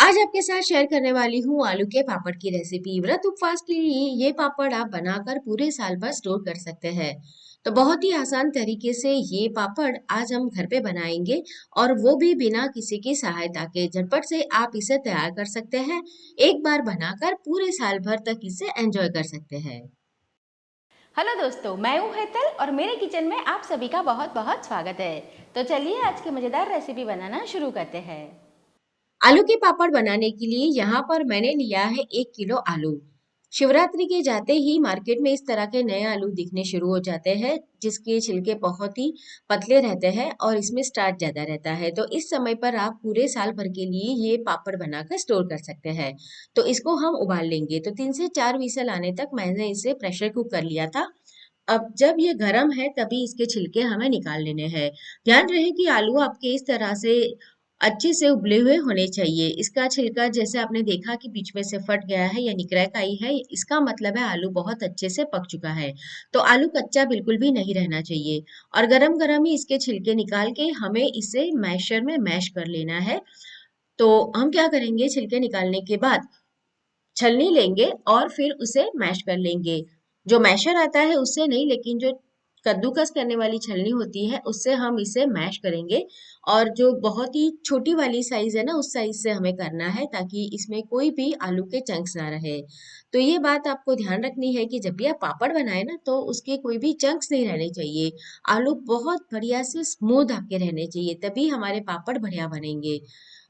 आज आपके साथ शेयर करने वाली हूँ आलू के पापड़ की रेसिपी। व्रत उपवास के लिए ये पापड़ आप बनाकर पूरे साल भर स्टोर कर सकते हैं। तो बहुत ही आसान तरीके से ये पापड़ आज हम घर पे बनाएंगे और वो भी बिना किसी की सहायता के। झटपट से आप इसे तैयार कर सकते हैं। एक बार बनाकर पूरे साल भर तक इसे एंजॉय कर सकते हैं। हेलो दोस्तों, मैं हूँ हेतल और मेरे किचन में आप सभी का बहुत बहुत स्वागत है। तो चलिए आज की मज़ेदार रेसिपी बनाना शुरू करते हैं। आलू के पापड़ बनाने के लिए यहाँ पर मैंने लिया है 1 किलो आलू। शिवरात्रि के जाते ही मार्केट में इस तरह के नए आलू दिखने शुरू हो जाते हैं, जिसके छिलके बहुत ही पतले रहते हैं और इसमें स्टार्च ज्यादा रहता है। तो इस समय पर आप पूरे साल भर के लिए ये पापड़ बनाकर स्टोर कर सकते हैं। तो इसको हम उबाल लेंगे। तो 3 से 4 विसल आने तक मैंने इसे प्रेशर कुक कर लिया था। अब जब ये गर्म है तभी इसके छिलके हमें निकाल लेने हैं। ध्यान रहे कि आलू आपके इस तरह से अच्छे से उबले हुए होने चाहिए। इसका छिलका जैसे आपने देखा कि बीच में से फट गया है यानी क्रैक आई है, इसका मतलब है आलू बहुत अच्छे से पक चुका है। तो आलू कच्चा बिल्कुल भी नहीं रहना चाहिए। और गरम गरम ही इसके छिलके निकाल के हमें इसे मैशर में मैश कर लेना है। तो हम क्या करेंगे, छिलके निकालने के बाद छलनी लेंगे और फिर उसे मैश कर लेंगे। जो मैशर आता है उससे नहीं, लेकिन जो कद्दूकस करने वाली छलनी होती है उससे हम इसे मैश करेंगे। और जो बहुत ही छोटी वाली साइज है ना, उस साइज से हमें करना है ताकि इसमें कोई भी आलू के चंक्स ना रहे। तो ये बात आपको ध्यान रखनी है कि जब भी आप पापड़ बनाए ना, तो उसके कोई भी चंक्स नहीं रहने चाहिए। आलू बहुत बढ़िया से स्मूथ आपके रहने चाहिए, तभी हमारे पापड़ बढ़िया बनेंगे।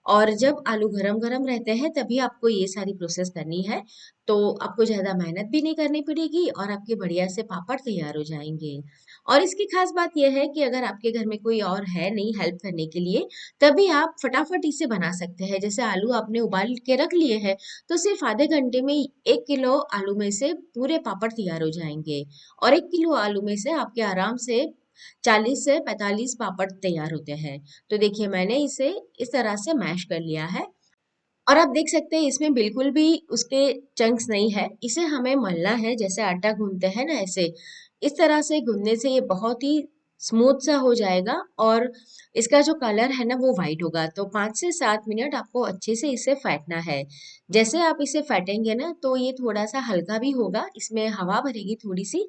और जब आलू गरम गरम रहते हैं तभी आपको ये सारी प्रोसेस करनी है। तो आपको ज्यादा मेहनत भी नहीं करनी पड़ेगी और आपके बढ़िया से पापड़ तैयार हो जाएंगे। और इसकी खास बात यह है कि अगर आपके घर में कोई और है नहीं हेल्प करने के लिए, तभी आप फटाफट इसे बना सकते हैं। जैसे आलू आपने उबाल के रख लिए हैं, तो सिर्फ आधे घंटे में 1 किलो आलू में से पूरे पापड़ तैयार हो जाएंगे। और 1 किलो आलू में से आपके आराम से 40 से 45 पापड़ तैयार होते हैं। तो देखिए मैंने इसे इस तरह से मैश कर लिया है। और आप देख सकते हैं इसमें बिल्कुल भी उसके चंक्स नहीं है। इसे हमें मलना है, जैसे आटा गूंथते हैं ना, ऐसे इस तरह से गूंथने से ये बहुत ही स्मूथ सा हो जाएगा। और इसका जो कलर है ना वो वाइट होगा। तो 5 से 7 मिनट आपको अच्छे से इसे फेंटना है। जैसे आप इसे फेंटेंगे ना, तो ये थोड़ा सा हल्का भी होगा, इसमें हवा भरेगी थोड़ी सी।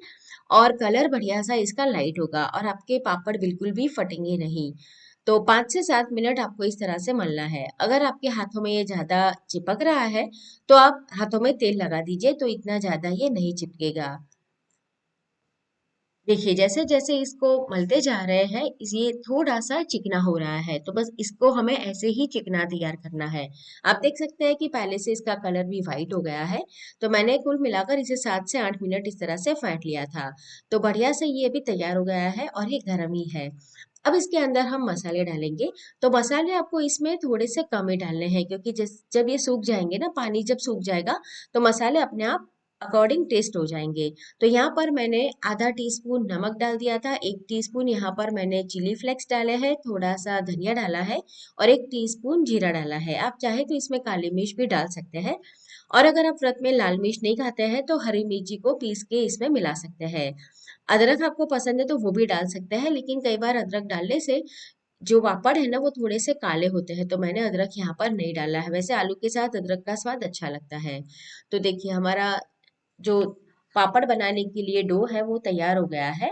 और कलर बढ़िया सा इसका लाइट होगा और आपके पापड़ बिल्कुल भी फटेंगे नहीं। तो 5 से 7 मिनट आपको इस तरह से मलना है। अगर आपके हाथों में ये ज्यादा चिपक रहा है, तो आप हाथों में तेल लगा दीजिए, तो इतना ज्यादा ये नहीं चिपकेगा। देखिए जैसे जैसे इसको मलते जा रहे हैं, ये थोड़ा सा चिकना हो रहा है। तो बस इसको हमें ऐसे ही चिकना तैयार करना है। आप देख सकते हैं कि पहले से इसका कलर भी वाइट हो गया है। तो मैंने कुल मिलाकर इसे 7 से 8 मिनट इस तरह से फेंट लिया था। तो बढ़िया से ये भी तैयार हो गया है और ये गर्म ही है। अब इसके अंदर हम मसाले डालेंगे। तो मसाले आपको इसमें थोड़े से कम ही डालने हैं, क्योंकि जब ये सूख जाएंगे ना, पानी जब सूख जाएगा, तो मसाले अपने आप अकॉर्डिंग टेस्ट हो जाएंगे। तो यहाँ पर मैंने आधा टीस्पून नमक डाल दिया था, 1 टीस्पून यहाँ पर मैंने चिली फ्लेक्स डाले हैं, थोड़ा सा धनिया डाला है और 1 टीस्पून जीरा डाला है। आप चाहे तो इसमें काली मिर्च भी डाल सकते हैं। और अगर आप व्रत में लाल मिर्च नहीं खाते हैं तो हरी मिर्ची को पीस के इसमें मिला सकते हैं। अदरक आपको पसंद है तो वो भी डाल सकते हैं, लेकिन कई बार अदरक डालने से जो पापड़ है ना वो थोड़े से काले होते हैं, तो मैंने अदरक यहाँ पर नहीं डाला है। वैसे आलू के साथ अदरक का स्वाद अच्छा लगता है। तो देखिए हमारा जो पापड़ बनाने के लिए डो है वो तैयार हो गया है।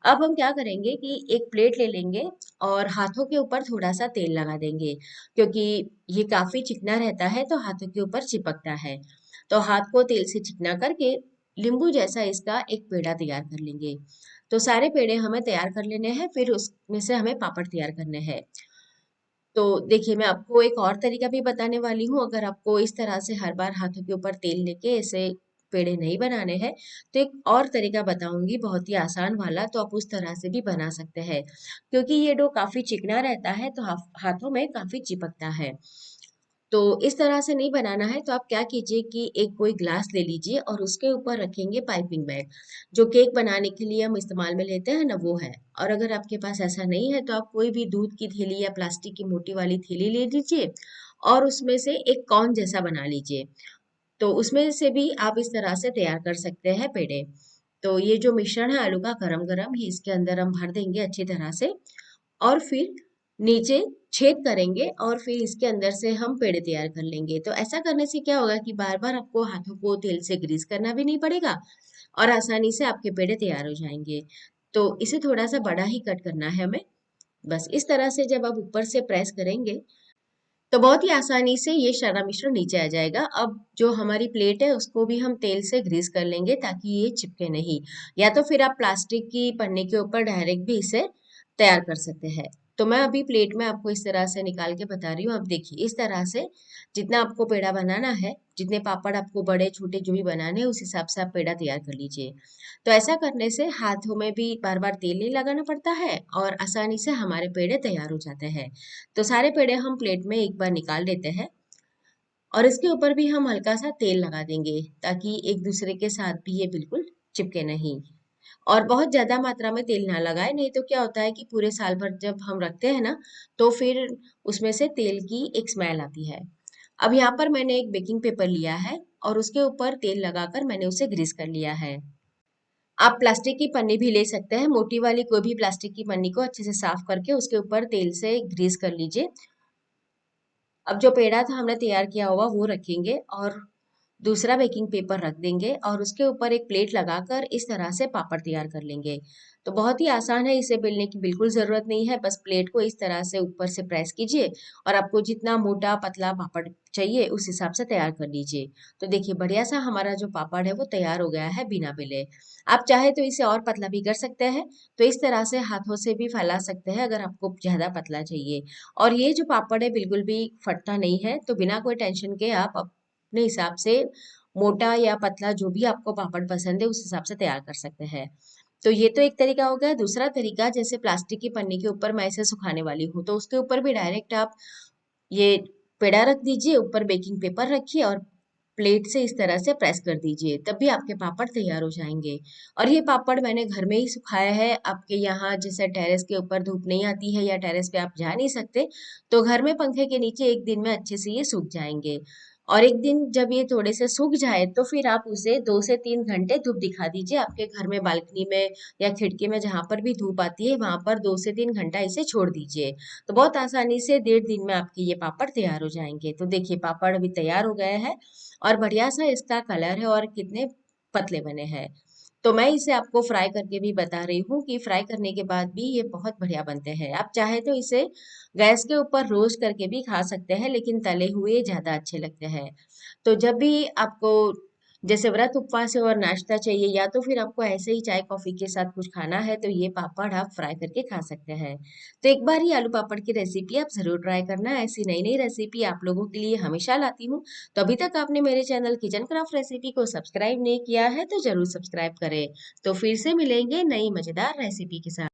अब हम क्या करेंगे कि एक प्लेट ले लेंगे और हाथों के ऊपर थोड़ा सा तेल लगा देंगे, क्योंकि ये काफी चिकना रहता है तो हाथों के ऊपर चिपकता है। तो हाथ को तेल से चिकना करके नींबू जैसा इसका एक पेड़ा तैयार कर लेंगे। तो सारे पेड़े हमें तैयार कर लेने हैं, फिर उसमें से हमें पापड़ तैयार करने हैं। तो देखिए मैं आपको एक और तरीका भी बताने वाली हूँ। अगर आपको इस तरह से हर बार हाथों के ऊपर तेल लेके ऐसे पेड़े नहीं बनाने हैं, तो एक और तरीका बताऊंगी बहुत ही आसान वाला, तो आप उस तरह से भी बना सकते हैं। क्योंकि ये डो काफी चिकना रहता है तो हाथों में काफी चिपकता है। तो इस तरह से नहीं बनाना है, तो आप क्या कीजिए कि एक कोई ग्लास ले लीजिए और उसके ऊपर रखेंगे पाइपिंग बैग। जो केक बनाने के लिए हम इस्तेमाल में लेते हैं ना, वो है। और अगर आपके पास ऐसा नहीं है तो आप कोई भी दूध की थैली या प्लास्टिक की मोटी वाली थैली ले लीजिए और उसमें से एक कॉर्न जैसा बना लीजिए। तो उसमें से भी आप इस तरह से तैयार कर सकते हैं पेड़े। तो ये जो मिश्रण है आलू का गरम गरम ही इसके अंदर हम भर देंगे अच्छी तरह से। और फिर नीचे छेद करेंगे और फिर इसके अंदर से हम पेड़े तैयार कर लेंगे। तो ऐसा करने से क्या होगा कि बार बार आपको हाथों को तेल से ग्रीस करना भी नहीं पड़ेगा और आसानी से आपके पेड़े तैयार हो जाएंगे। तो इसे थोड़ा सा बड़ा ही कट करना है हमें। बस इस तरह से जब आप ऊपर से प्रेस करेंगे तो बहुत ही आसानी से ये सारा मिश्रण नीचे आ जाएगा। अब जो हमारी प्लेट है उसको भी हम तेल से ग्रीस कर लेंगे ताकि ये चिपके नहीं। या तो फिर आप प्लास्टिक की पन्नी के ऊपर डायरेक्ट भी इसे तैयार कर सकते हैं। तो मैं अभी प्लेट में आपको इस तरह से निकाल के बता रही हूँ। अब देखिए इस तरह से जितना आपको पेड़ा बनाना है, जितने पापड़ आपको बड़े छोटे जो भी बनाने हैं उस हिसाब से आप पेड़ा तैयार कर लीजिए। तो ऐसा करने से हाथों में भी बार बार तेल नहीं लगाना पड़ता है और आसानी से हमारे पेड़े तैयार हो जाते हैं। तो सारे पेड़े हम प्लेट में एक बार निकाल लेते हैं और इसके ऊपर भी हम हल्का सा तेल लगा देंगे ताकि एक दूसरे के साथ भी ये बिल्कुल चिपके नहीं। और बहुत ज्यादा मात्रा में तेल ना लगाए, नहीं तो क्या होता है कि पूरे साल भर जब हम रखते हैं ना तो फिर उसमें से तेल की एक स्मेल आती है। अब यहाँ पर मैंने एक बेकिंग पेपर लिया है और उसके ऊपर तेल लगाकर मैंने उसे ग्रीस कर लिया है। आप प्लास्टिक की पन्नी भी ले सकते हैं, मोटी वाली कोई भी प्लास्टिक की पन्नी को अच्छे से साफ करके उसके ऊपर तेल से ग्रीस कर लीजिए। अब जो पेड़ा था हमने तैयार किया हुआ वो रखेंगे और दूसरा बेकिंग पेपर रख देंगे और उसके ऊपर एक प्लेट लगाकर इस तरह से पापड़ तैयार कर लेंगे। तो बहुत ही आसान है, इसे बेलने की बिल्कुल ज़रूरत नहीं है, बस प्लेट को इस तरह से ऊपर से प्रेस कीजिए और आपको जितना मोटा पतला पापड़ चाहिए उस हिसाब से तैयार कर लीजिए। तो देखिए बढ़िया सा हमारा जो पापड़ है वो तैयार हो गया है बिना बेले। आप चाहे तो इसे और पतला भी कर सकते हैं, तो इस तरह से हाथों से भी फैला सकते हैं अगर आपको ज़्यादा पतला चाहिए। और ये जो पापड़ है बिल्कुल भी फटता नहीं है, तो बिना कोई टेंशन के आप अपने हिसाब से मोटा या पतला जो भी आपको पापड़ पसंद है उस हिसाब से तैयार कर सकते हैं। तो ये तो एक तरीका हो गया। दूसरा तरीका, जैसे प्लास्टिक की पन्नी के ऊपर मैं इसे सुखाने वाली हूँ तो उसके ऊपर भी डायरेक्ट आप ये पेड़ा रख दीजिए, ऊपर बेकिंग पेपर रखिए और प्लेट से इस तरह से प्रेस कर दीजिए, तब भी आपके पापड़ तैयार हो जाएंगे। और ये पापड़ मैंने घर में ही सुखाया है। आपके यहाँ जैसे टेरेस के ऊपर धूप नहीं आती है या टेरेस पे आप जा नहीं सकते, तो घर में पंखे के नीचे एक दिन में अच्छे से ये सूख जाएंगे। और एक दिन जब ये थोड़े से सूख जाए तो फिर आप उसे 2 से 3 घंटे धूप दिखा दीजिए आपके घर में, बालकनी में या खिड़की में, जहां पर भी धूप आती है वहां पर 2 से 3 घंटा इसे छोड़ दीजिए। तो बहुत आसानी से 1.5 दिन में आपके ये पापड़ तैयार हो जाएंगे। तो देखिए पापड़ अभी तैयार हो गए हैं और बढ़िया सा इसका कलर है और कितने पतले बने हैं। तो मैं इसे आपको फ्राई करके भी बता रही हूँ कि फ्राई करने के बाद भी ये बहुत बढ़िया बनते हैं। आप चाहे तो इसे गैस के ऊपर रोस्ट करके भी खा सकते हैं, लेकिन तले हुए ज्यादा अच्छे लगते हैं। तो जब भी आपको जैसे व्रत उपवास है और नाश्ता चाहिए या तो फिर आपको ऐसे ही चाय कॉफी के साथ कुछ खाना है, तो ये पापड़ आप फ्राई करके खा सकते हैं। तो एक बार ही आलू पापड़ की रेसिपी आप जरूर ट्राई करना। ऐसी नई नई रेसिपी आप लोगों के लिए हमेशा लाती हूँ। तो अभी तक आपने मेरे चैनल किचन क्राफ्ट रेसिपी को सब्सक्राइब नहीं किया है तो जरूर सब्सक्राइब करें। तो फिर से मिलेंगे नई मजेदार रेसिपी के साथ।